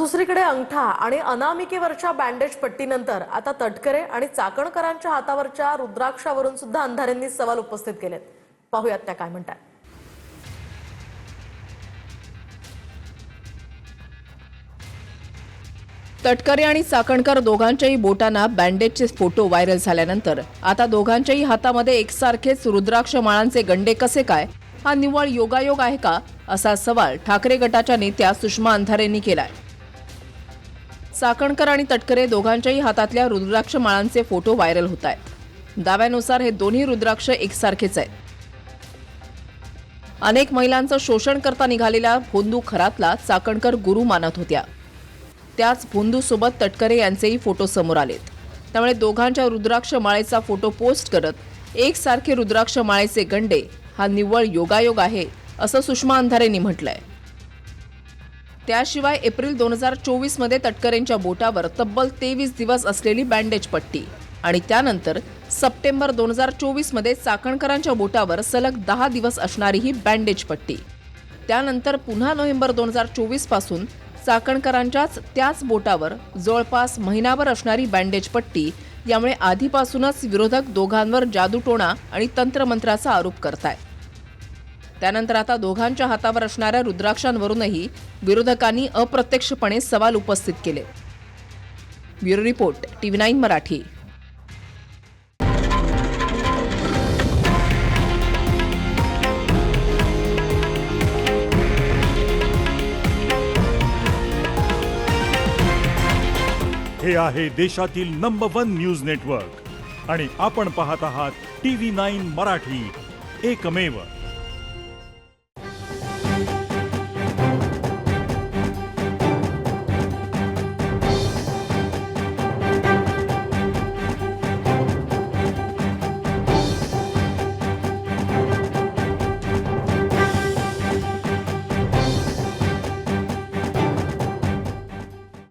दुसरीकडे अंगठा आणि अनामिकेवरच्या बँडेज पट्टीनंतर आता तटकरे आणि चाकणकरांच्या हातावरच्या रुद्राक्षावरून सुद्धा अंधाऱ्यांनी सवाल उपस्थित केलेत। पाहूयात त्या काय म्हणतात। तटकरे आणि चाकणकर दोघांच्याही बोटांना बँडेजचे फोटो व्हायरल झाल्यानंतर आता दोघांच्याही हातामध्ये एकसारखेच रुद्राक्ष माळांचे गंडे कसे काय? हा निव्वळ योगायोग आहे का, असा सवाल ठाकरे गटाच्या नेत्या सुषमा अंधारेंनी केलाय। चाकणकर आणि तटकरे दोघांच्याही हातातल्या रुद्राक्ष माळांचे फोटो व्हायरल होत आहेत। दाव्यानुसार हे दोन्ही रुद्राक्ष एकसारखेच आहेत। अनेक महिलांचं शोषण करता निघालेल्या भोंदू खरातला चाकणकर गुरु मानत होत्या। त्याच भोंदूसोबत तटकरे यांचेही फोटो समोर आलेत। त्यामुळे दोघांच्या रुद्राक्ष माळेचा फोटो पोस्ट करत एकसारखे रुद्राक्ष माळेचे गंडे हा निव्वळ योगायोग आहे, असं सुषमा अंधारेंनी म्हटलंय। त्याशिवाय एप्रिल 2024 मध्ये तटकरेंच्या बोटावर तब्बल 23 दिवस असलेली बँडेज पट्टी आणि त्यानंतर सप्टेंबर 2024 मध्ये चाकणकरांच्या बोटावर सलग 10 दिवस असणारी ही बँडेज पट्टी, त्यानंतर पुन्हा नोव्हेंबर 2024 पासून चाकणकरांच्याच त्याच बोटावर जवळपास महिनाभर असणारी बँडेज पट्टी। यामुळे आधीपासूनच विरोधक दोघांवर जादूटोणा आणि तंत्रमंत्राचा आरोप करतायत। त्यानंतर आता दोघांच्या हातावर असणाऱ्या रुद्राक्षांवरूनही विरोधकांनी अप्रत्यक्षपणे सवाल उपस्थित केले। Bureau report, TV9 Marathi. हे आहे देशातील नंबर 1 न्यूज नेटवर्क आणि आपण पाहत आहात TV9 मराठी, एकमेव।